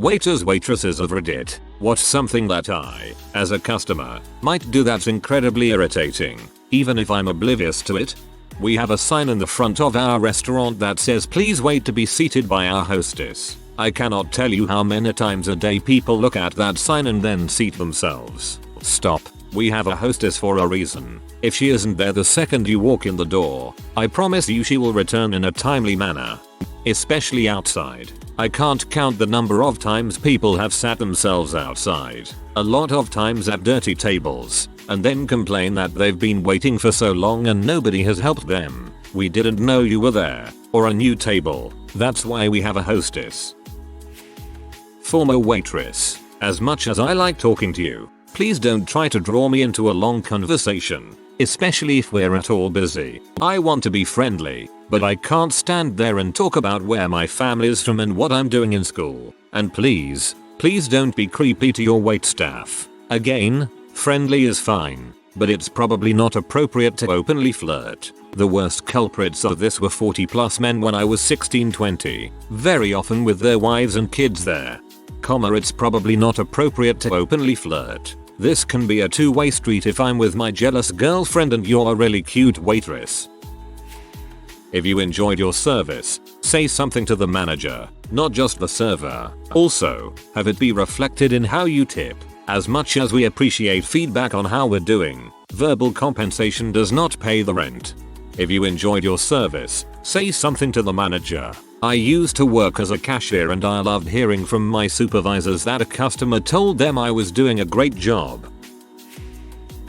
Waitresses of Reddit. What's something that I, as a customer, might do that's incredibly irritating, even if I'm oblivious to it? We have a sign in the front of our restaurant that says please wait to be seated by our hostess. I cannot tell you how many times a day people look at that sign and then seat themselves. Stop. We have a hostess for a reason. If she isn't there the second you walk in the door, I promise you she will return in a timely manner. Especially outside. I can't count the number of times people have sat themselves outside, a lot of times at dirty tables, and then complain that they've been waiting for so long and nobody has helped them. We didn't know you were there, or a new table. That's why we have a hostess. Former waitress. As much as I like talking to you, please don't try to draw me into a long conversation, especially if we're at all busy. I want to be friendly, but I can't stand there and talk about where my family's from and what I'm doing in school. And please don't be creepy to your waitstaff. Again, friendly is fine, but it's probably not appropriate to openly flirt. The worst culprits of this were 40+ men when I was 16-20, very often with their wives and kids there. It's probably not appropriate to openly flirt. This can be a two-way street if I'm with my jealous girlfriend and you're a really cute waitress. If you enjoyed your service, say something to the manager, not just the server. Also, have it be reflected in how you tip. As much as we appreciate feedback on how we're doing, verbal compensation does not pay the rent. If you enjoyed your service, say something to the manager. I used to work as a cashier and I loved hearing from my supervisors that a customer told them I was doing a great job.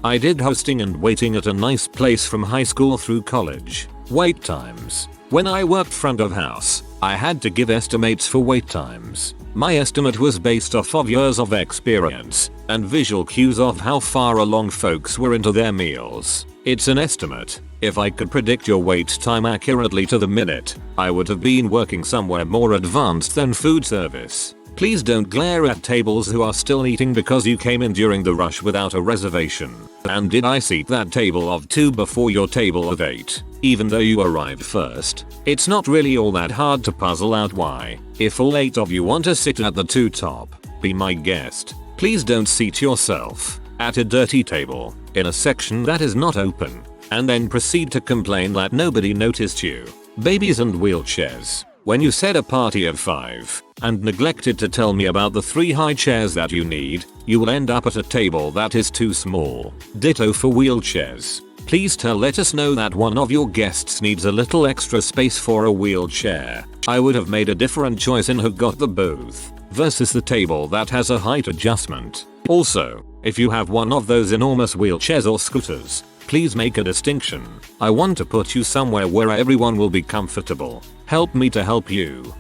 I did hosting and waiting at a nice place from high school through college. Wait times. When I worked front of house, I had to give estimates for wait times. My estimate was based off of years of experience and visual cues of how far along folks were into their meals. It's an estimate. If I could predict your wait time accurately to the minute, I would have been working somewhere more advanced than food service. Please don't glare at tables who are still eating because you came in during the rush without a reservation. And did I seat that table of 2 before your table of 8? Even though you arrived first, it's not really all that hard to puzzle out why. If all 8 of you want to sit at the 2 top, be my guest. Please don't seat yourself at a dirty table in a section that is not open, and then proceed to complain that nobody noticed you. Babies and wheelchairs. When you said a party of 5 and neglected to tell me about the 3 high chairs that you need, you will end up at a table that is too small. Ditto for wheelchairs. Please let us know that one of your guests needs a little extra space for a wheelchair. I would have made a different choice in who got the booth versus the table that has a height adjustment. Also, if you have one of those enormous wheelchairs or scooters, please make a distinction. I want to put you somewhere where everyone will be comfortable. Help me to help you.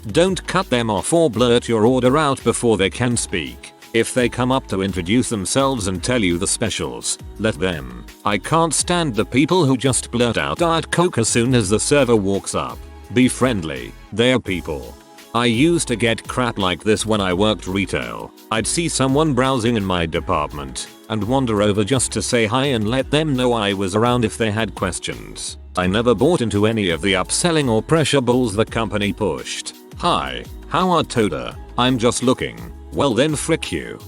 Don't cut them off or blurt your order out before they can speak. If they come up to introduce themselves and tell you the specials, let them. I can't stand the people who just blurt out Diet Coke as soon as the server walks up. Be friendly, they're people. I used to get crap like this when I worked retail. I'd see someone browsing in my department and wander over just to say hi and let them know I was around if they had questions. I never bought into any of the upselling or pressure balls the company pushed. Hi, how are Toda? I'm just looking. Well then frick you.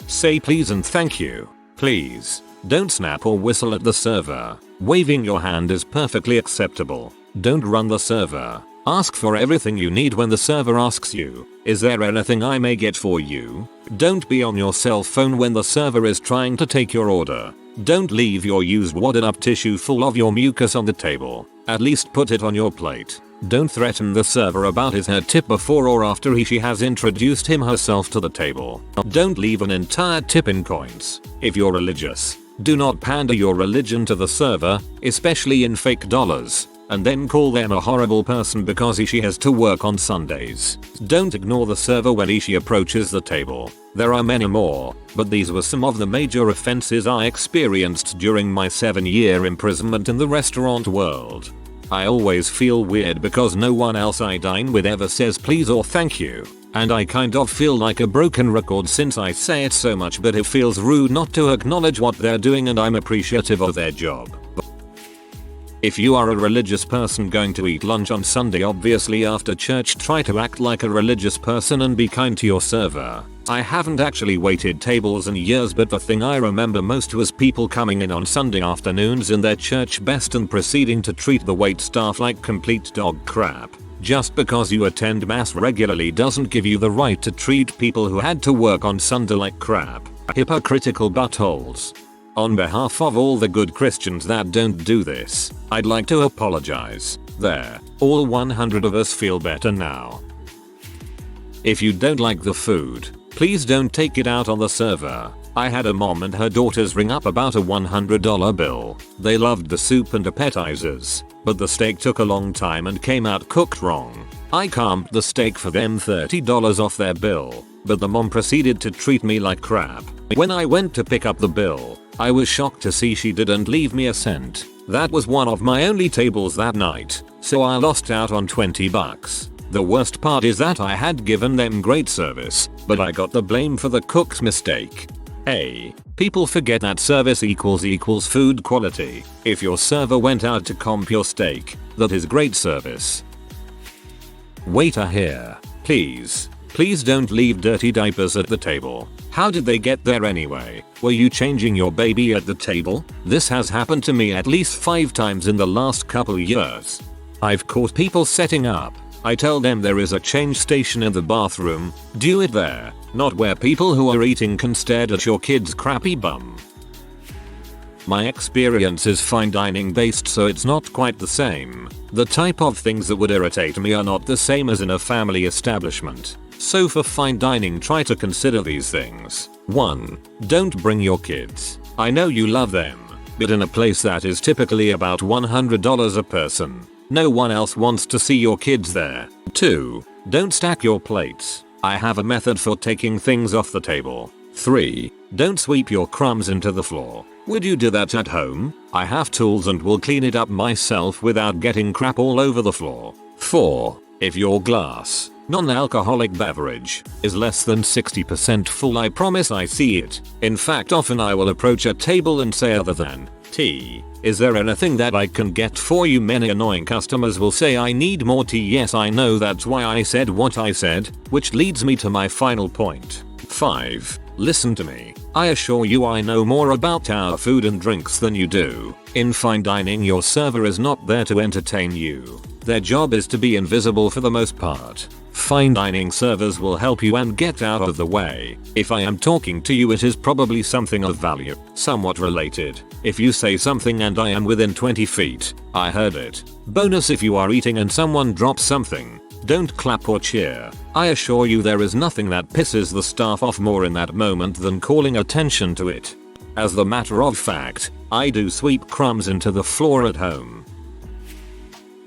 Say please and thank you. Please. Don't snap or whistle at the server. Waving your hand is perfectly acceptable. Don't run the server. Ask for everything you need when the server asks you, is there anything I may get for you? Don't be on your cell phone when the server is trying to take your order. Don't leave your used wadded up tissue full of your mucus on the table. At least put it on your plate. Don't threaten the server about her tip before or after she has introduced herself to the table. Don't leave an entire tip in coins. If you're religious, do not pander your religion to the server, especially in fake dollars, and then call them a horrible person because she has to work on Sundays. Don't ignore the server when she approaches the table. There are many more, but these were some of the major offenses I experienced during my 7-year imprisonment in the restaurant world. I always feel weird because no one else I dine with ever says please or thank you, and I kind of feel like a broken record since I say it so much, but it feels rude not to acknowledge what they're doing and I'm appreciative of their job. If you are a religious person going to eat lunch on Sunday, obviously after church try to act like a religious person and be kind to your server. I haven't actually waited tables in years, but the thing I remember most was people coming in on Sunday afternoons in their church best and proceeding to treat the wait staff like complete dog crap. Just because you attend mass regularly doesn't give you the right to treat people who had to work on Sunday like crap. Hypocritical buttholes. On behalf of all the good Christians that don't do this, I'd like to apologize. There, all 100 of us feel better now. If you don't like the food, please don't take it out on the server. I had a mom and her daughters ring up about a $100 bill. They loved the soup and appetizers, but the steak took a long time and came out cooked wrong. I camped the steak for them $30 off their bill, but the mom proceeded to treat me like crap. When I went to pick up the bill, I was shocked to see she didn't leave me a cent. That was one of my only tables that night, so I lost out on $20. The worst part is that I had given them great service, but I got the blame for the cook's mistake. People forget that service equals food quality. If your server went out to comp your steak, that is great service. Waiter here, please. Please don't leave dirty diapers at the table. How did they get there anyway? Were you changing your baby at the table? This has happened to me at least 5 times in the last couple years. I've caught people setting up. I tell them there is a change station in the bathroom. Do it there, not where people who are eating can stare at your kid's crappy bum. My experience is fine dining based, so it's not quite the same. The type of things that would irritate me are not the same as in a family establishment. So for fine dining, try to consider these things. 1. Don't bring your kids. I know you love them, but in a place that is typically about $100 a person, no one else wants to see your kids there. 2. Don't stack your plates. I have a method for taking things off the table. 3. Don't sweep your crumbs into the floor. Would you do that at home? I have tools and will clean it up myself without getting crap all over the floor. 4. If your glass, non-alcoholic beverage, is less than 60% full, I promise I see it. In fact, often I will approach a table and say, other than tea, is there anything that I can get for you? Many annoying customers will say, I need more tea. Yes, I know, that's why I said what I said, which leads me to my final point. 5. Listen to me. I assure you I know more about our food and drinks than you do. In fine dining, your server is not there to entertain you. Their job is to be invisible for the most part. Fine dining servers will help you and get out of the way. If I am talking to you, it is probably something of value, somewhat related. If you say something and I am within 20 feet, I heard it. Bonus: if you are eating and someone drops something, don't clap or cheer. I assure you there is nothing that pisses the staff off more in that moment than calling attention to it. As a matter of fact, I do sweep crumbs into the floor at home.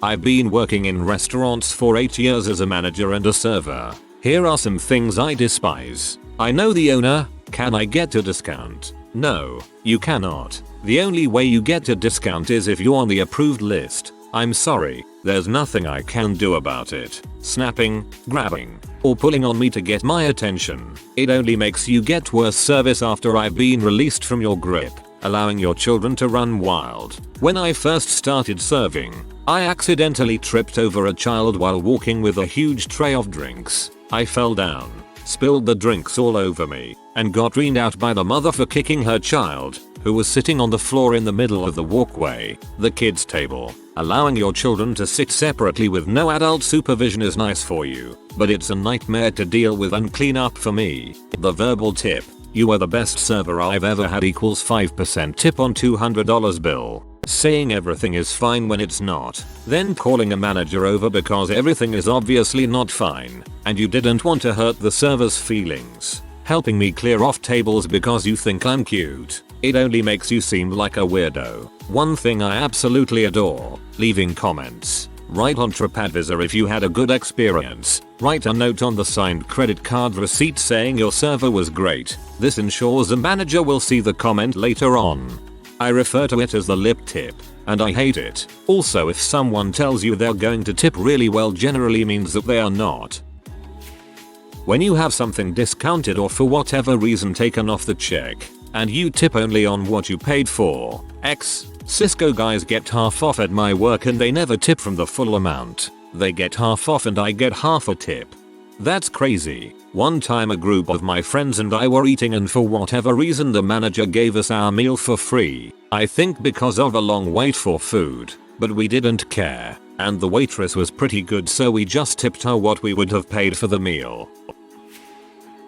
I've been working in restaurants for 8 years as a manager and a server. Here are some things I despise. I know the owner. Can I get a discount? No, you cannot. The only way you get a discount is if you're on the approved list. I'm sorry, there's nothing I can do about it. Snapping, grabbing, or pulling on me to get my attention. It only makes you get worse service after I've been released from your grip, allowing your children to run wild. When I first started serving, I accidentally tripped over a child while walking with a huge tray of drinks. I fell down, spilled the drinks all over me, and got reamed out by the mother for kicking her child, who was sitting on the floor in the middle of the walkway, the kids' table. Allowing your children to sit separately with no adult supervision is nice for you, but it's a nightmare to deal with and clean up for me. The verbal tip: you are the best server I've ever had equals 5% tip on $200 bill. Saying everything is fine when it's not. Then calling a manager over because everything is obviously not fine, and you didn't want to hurt the server's feelings. Helping me clear off tables because you think I'm cute. It only makes you seem like a weirdo. One thing I absolutely adore: leaving comments. Write on TripAdvisor if you had a good experience. Write a note on the signed credit card receipt saying your server was great. This ensures the manager will see the comment later on. I refer to it as the lip tip, and I hate it. Also, if someone tells you they're going to tip really well, generally means that they are not. When you have something discounted or for whatever reason taken off the check, and you tip only on what you paid for, Cisco guys get half off at my work and they never tip from the full amount. They get half off and I get half a tip. That's crazy. One time a group of my friends and I were eating and for whatever reason the manager gave us our meal for free. I think because of a long wait for food, but we didn't care. And the waitress was pretty good so we just tipped her what we would have paid for the meal.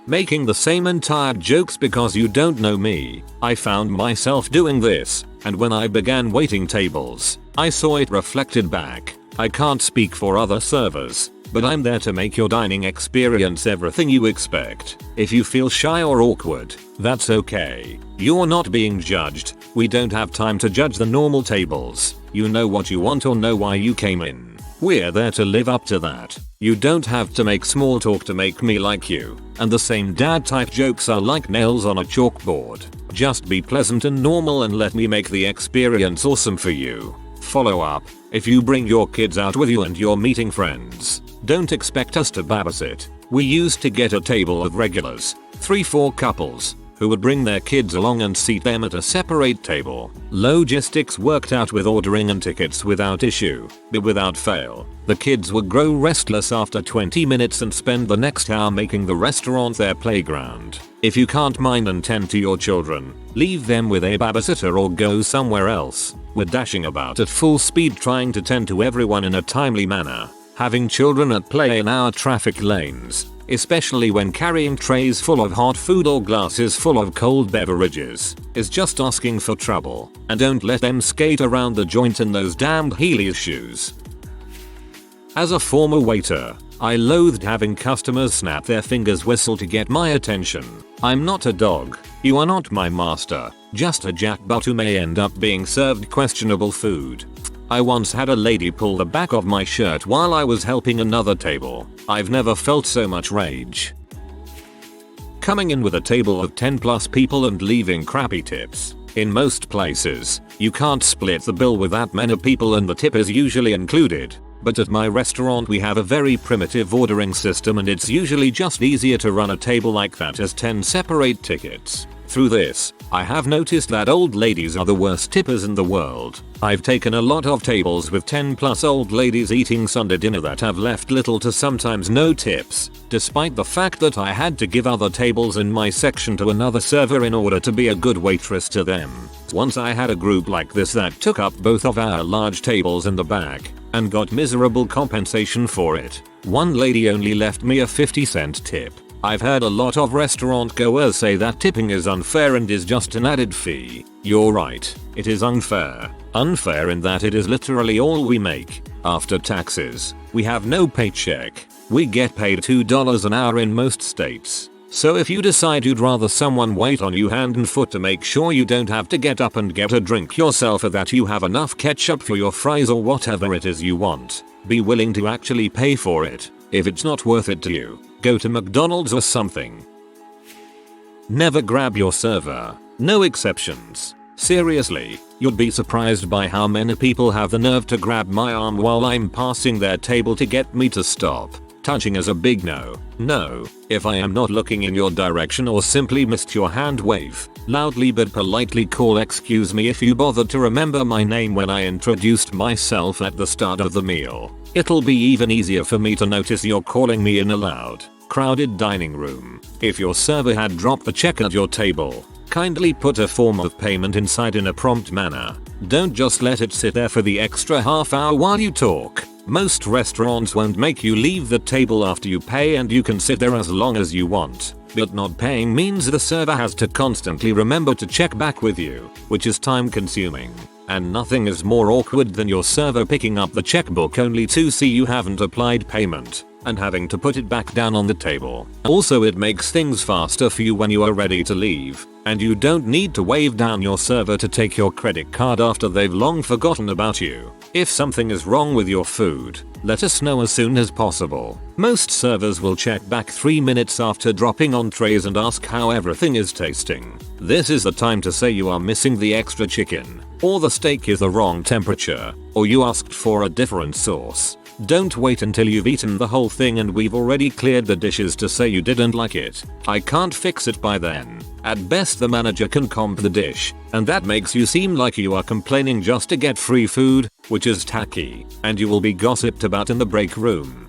Making the same entire jokes because you don't know me. I found myself doing this, and when I began waiting tables, I saw it reflected back. I can't speak for other servers, but I'm there to make your dining experience everything you expect. If you feel shy or awkward, that's okay. You're not being judged. We don't have time to judge the normal tables. You know what you want or know why you came in. We're there to live up to that. You don't have to make small talk to make me like you. And the same dad type jokes are like nails on a chalkboard. Just be pleasant and normal and let me make the experience awesome for you. Follow up. If you bring your kids out with you and you're meeting friends, don't expect us to babysit. We used to get a table of regulars, 3-4 couples, who would bring their kids along and seat them at a separate table. Logistics worked out with ordering and tickets without issue, but without fail, the kids would grow restless after 20 minutes and spend the next hour making the restaurant their playground. If you can't mind and tend to your children, leave them with a babysitter or go somewhere else. We're dashing about at full speed trying to tend to everyone in a timely manner. Having children at play in our traffic lanes, especially when carrying trays full of hot food or glasses full of cold beverages, is just asking for trouble. And don't let them skate around the joint in those damned Heelys shoes. As a former waiter, I loathed having customers snap their fingers whistle to get my attention. I'm not a dog. You are not my master. Just a jackbutt who may end up being served questionable food. I once had a lady pull the back of my shirt while I was helping another table. I've never felt so much rage. Coming in with a table of 10 plus people and leaving crappy tips. In most places, you can't split the bill with that many people and the tip is usually included. But at my restaurant we have a very primitive ordering system and it's usually just easier to run a table like that as 10 separate tickets. Through this, I have noticed that old ladies are the worst tippers in the world. I've taken a lot of tables with 10 plus old ladies eating Sunday dinner that have left little to sometimes no tips, despite the fact that I had to give other tables in my section to another server in order to be a good waitress to them. Once I had a group like this that took up both of our large tables in the back, and got miserable compensation for it. One lady only left me a 50-cent tip. I've heard a lot of restaurant goers say that tipping is unfair and is just an added fee. You're right, it is unfair. Unfair in that it is literally all we make. After taxes, we have no paycheck. We get paid $2 an hour in most states. So if you decide you'd rather someone wait on you hand and foot to make sure you don't have to get up and get a drink yourself or that you have enough ketchup for your fries or whatever it is you want, be willing to actually pay for it. If it's not worth it to you, go to McDonald's or something. Never grab your server. No exceptions. Seriously, you'd be surprised by how many people have the nerve to grab my arm while I'm passing their table to get me to stop. Touching is a big no. No, if I am not looking in your direction or simply missed your hand wave, loudly but politely call excuse me if you bothered to remember my name when I introduced myself at the start of the meal. It'll be even easier for me to notice you're calling me in a loud, crowded dining room. If your server had dropped the check at your table, kindly put a form of payment inside in a prompt manner. Don't just let it sit there for the extra half hour while you talk. Most restaurants won't make you leave the table after you pay and you can sit there as long as you want. But not paying means the server has to constantly remember to check back with you, which is time consuming. And nothing is more awkward than your server picking up the checkbook only to see you haven't applied payment and having to put it back down on the table. Also, it makes things faster for you when you are ready to leave, and you don't need to wave down your server to take your credit card after they've long forgotten about you. If something is wrong with your food, let us know as soon as possible. Most servers will check back 3 minutes after dropping on trays and ask how everything is tasting. This is the time to say you are missing the extra chicken, or the steak is the wrong temperature, or you asked for a different sauce. Don't wait until you've eaten the whole thing and we've already cleared the dishes to say you didn't like it. I can't fix it by then. At best the manager can comp the dish, and that makes you seem like you are complaining just to get free food, which is tacky, and you will be gossiped about in the break room.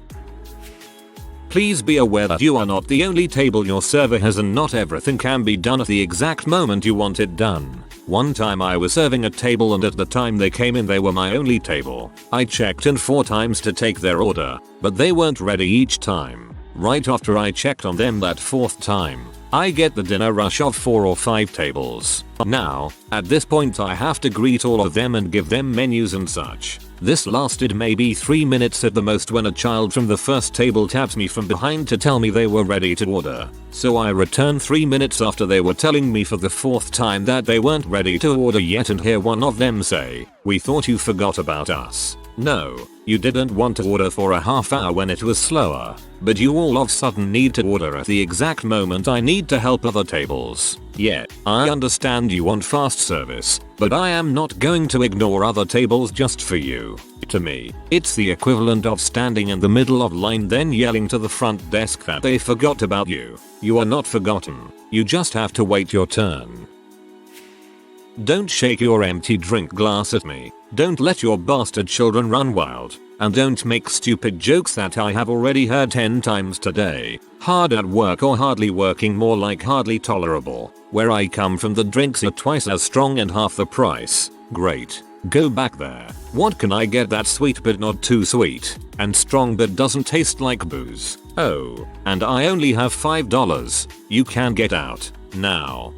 Please be aware that you are not the only table your server has and not everything can be done at the exact moment you want it done. One time I was serving a table and at the time they came in they were my only table. I checked in 4 times to take their order, but they weren't ready each time. Right after I checked on them that 4th time, I get the dinner rush of 4 or 5 tables. Now, at this point I have to greet all of them and give them menus and such. This lasted maybe 3 minutes at the most when a child from the first table tapped me from behind to tell me they were ready to order. So I returned 3 minutes after they were telling me for the 4th time that they weren't ready to order yet and hear one of them say, "We thought you forgot about us." No, you didn't want to order for a half hour when it was slower, but you all of a sudden need to order at the exact moment I need to help other tables. Yeah, I understand you want fast service, but I am not going to ignore other tables just for you. To me, it's the equivalent of standing in the middle of line then yelling to the front desk that they forgot about you. You are not forgotten, you just have to wait your turn. Don't shake your empty drink glass at me, don't let your bastard children run wild, and don't make stupid jokes that I have already heard 10 times today. Hard at work or hardly working, more like hardly tolerable. Where I come from the drinks are twice as strong and half the price. Great. Go back there. What can I get that's sweet but not too sweet, and strong but doesn't taste like booze? Oh, and I only have $5. You can get out, now.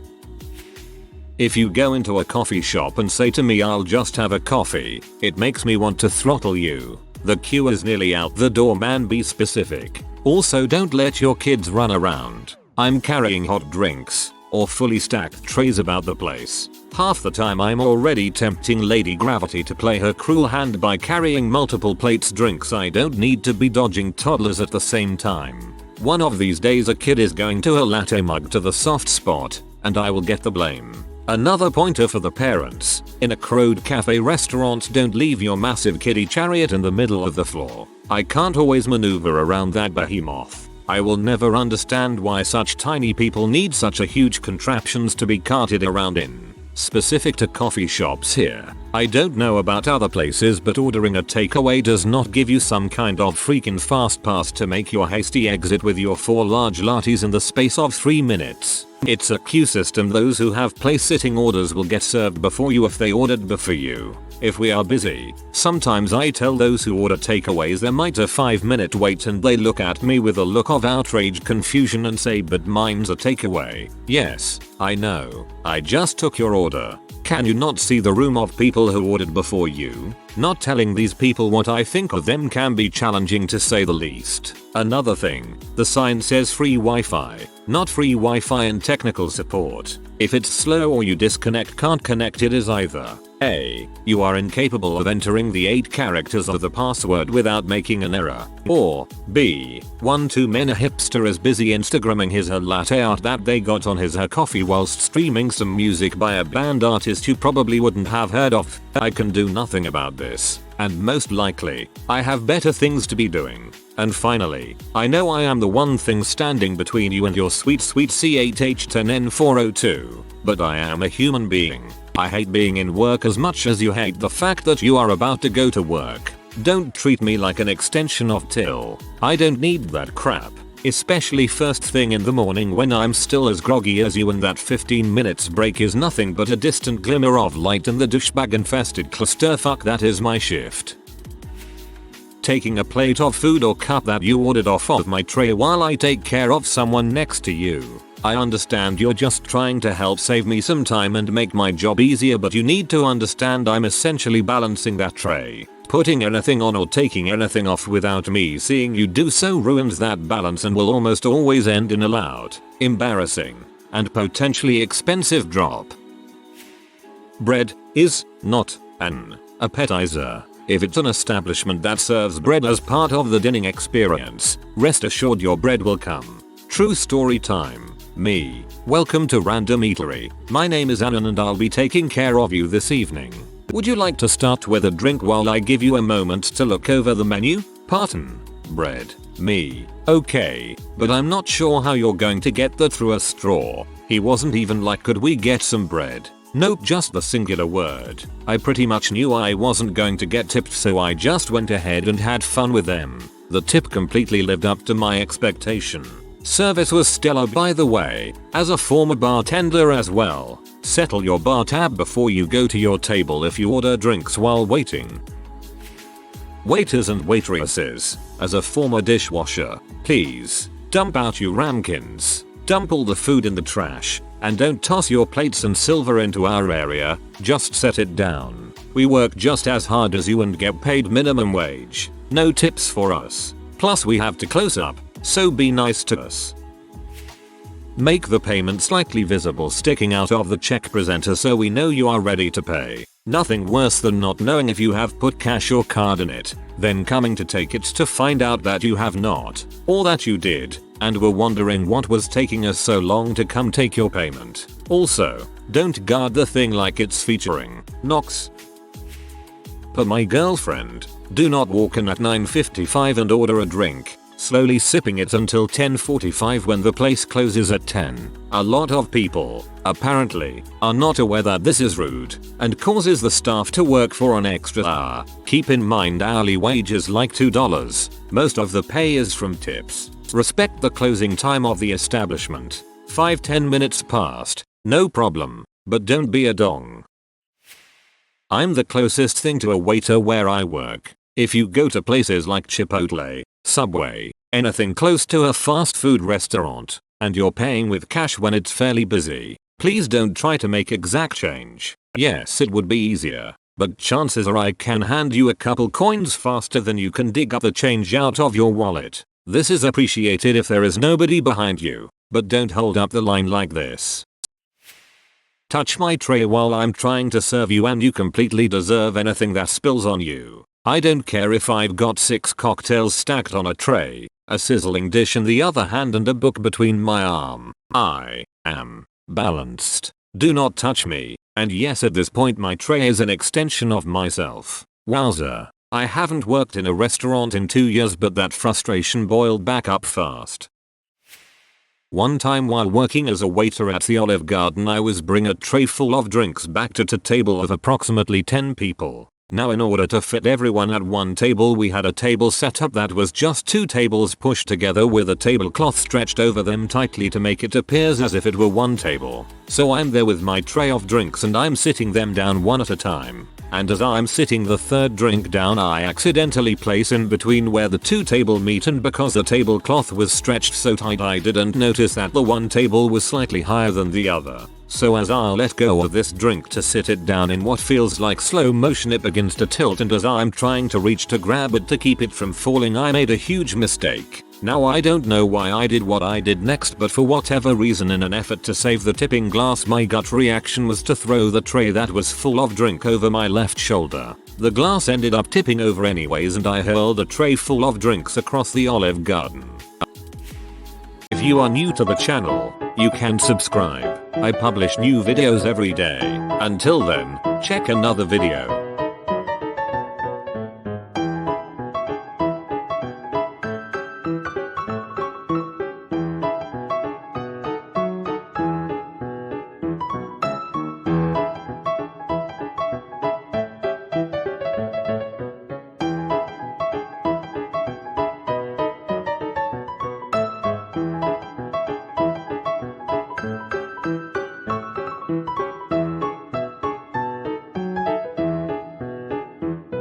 If you go into a coffee shop and say to me I'll just have a coffee, it makes me want to throttle you. The queue is nearly out the door, man, be specific. Also don't let your kids run around. I'm carrying hot drinks, or fully stacked trays about the place. Half the time I'm already tempting Lady Gravity to play her cruel hand by carrying multiple plates drinks I don't need to be dodging toddlers at the same time. One of these days a kid is going to a latte mug to the soft spot, and I will get the blame. Another pointer for the parents, in a crowd cafe restaurant don't leave your massive kiddie chariot in the middle of the floor. I can't always maneuver around that behemoth. I will never understand why such tiny people need such a huge contraptions to be carted around in. Specific to coffee shops here. I don't know about other places, but ordering a takeaway does not give you some kind of freaking fast pass to make your hasty exit with your 4 large lattes in the space of 3 minutes. It's a queue system. Those who have place sitting orders will get served before you if they ordered before you. If we are busy, sometimes I tell those who order takeaways there might a 5-minute wait and they look at me with a look of outraged confusion and say, "But mine's a takeaway." Yes, I know. I just took your order. Can you not see the room of people who ordered before you? Not telling these people what I think of them can be challenging to say the least. Another thing, the sign says free Wi-Fi, not free Wi-Fi and technical support. If it's slow or you disconnect, can't connect, it is either A, you are incapable of entering the 8 characters of the password without making an error, or B, one too many hipster is busy Instagramming his her latte art that they got on his her coffee whilst streaming some music by a band artist you probably wouldn't have heard of. I can do nothing about this, and most likely, I have better things to be doing. And finally, I know I am the one thing standing between you and your sweet C8H10N402, but I am a human being. I hate being in work as much as you hate the fact that you are about to go to work. Don't treat me like an extension of Till. I don't need that crap. Especially first thing in the morning when I'm still as groggy as you and that 15 minutes break is nothing but a distant glimmer of light in the douchebag infested clusterfuck that is my shift. Taking a plate of food or cup that you ordered off of my tray while I take care of someone next to you. I understand you're just trying to help save me some time and make my job easier, but you need to understand I'm essentially balancing that tray. Putting anything on or taking anything off without me seeing you do so ruins that balance and will almost always end in a loud, embarrassing, and potentially expensive drop. Bread is not an appetizer. If it's an establishment that serves bread as part of the dining experience, rest assured your bread will come. True story time. Me. Welcome to Random Eatery. My name is Alan and I'll be taking care of you this evening. Would you like to start with a drink while I give you a moment to look over the menu? Pardon? Bread? Me? Okay, but I'm not sure how you're going to get that through a straw. He wasn't even like, could we get some bread? Nope, just the singular word. I pretty much knew I wasn't going to get tipped, so I just went ahead and had fun with them. The tip completely lived up to my expectation. Service was stellar, by the way, as a former bartender as well. Settle your bar tab before you go to your table if you order drinks while waiting. Waiters and waitresses, as a former dishwasher, please dump out your ramekins. Dump all the food in the trash, and don't toss your plates and silver into our area, just set it down. We work just as hard as you and get paid minimum wage. No tips for us. Plus we have to close up, so be nice to us. Make the payment slightly visible sticking out of the check presenter so we know you are ready to pay. Nothing worse than not knowing if you have put cash or card in it, then coming to take it to find out that you have not, or that you did, and were wondering what was taking us so long to come take your payment. Also, don't guard the thing like it's featuring Knox. Per my girlfriend, do not walk in at 9:55 and order a drink, slowly sipping it until 10:45 when the place closes at 10. A lot of people, apparently, are not aware that this is rude and causes the staff to work for an extra hour. Keep in mind hourly wage is like $2. Most of the pay is from tips. Respect the closing time of the establishment. 5-10 minutes past, no problem, but don't be a dong. I'm the closest thing to a waiter where I work. If you go to places like Chipotle, Subway, anything close to a fast food restaurant, and you're paying with cash when it's fairly busy, please don't try to make exact change. Yes, it would be easier, but chances are I can hand you a couple coins faster than you can dig up the change out of your wallet. This is appreciated if there is nobody behind you, but don't hold up the line like this. Touch my tray while I'm trying to serve you and you completely deserve anything that spills on you. I don't care if I've got 6 cocktails stacked on a tray, a sizzling dish in the other hand and a book between my arm. I am balanced. Do not touch me, and yes, at this point my tray is an extension of myself. Wowza. I haven't worked in a restaurant in 2 years, but that frustration boiled back up fast. One time while working as a waiter at the Olive Garden, I was bring a tray full of drinks back to a table of approximately 10 people. Now in order to fit everyone at one table, we had a table set up that was just 2 tables pushed together with a tablecloth stretched over them tightly to make it appear as if it were one table. So I'm there with my tray of drinks and I'm sitting them down one at a time. And as I'm sitting the third drink down, I accidentally place in between where the 2 table meet, and because the tablecloth was stretched so tight I didn't notice that the one table was slightly higher than the other. So as I let go of this drink to sit it down in what feels like slow motion, it begins to tilt, and as I'm trying to reach to grab it to keep it from falling, I made a huge mistake. Now I don't know why I did what I did next, but for whatever reason, in an effort to save the tipping glass, my gut reaction was to throw the tray that was full of drink over my left shoulder. The glass ended up tipping over anyways, and I hurled a tray full of drinks across the Olive Garden. If you are new to the channel, you can subscribe. I publish new videos every day. Until then, check another video.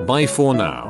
Bye for now.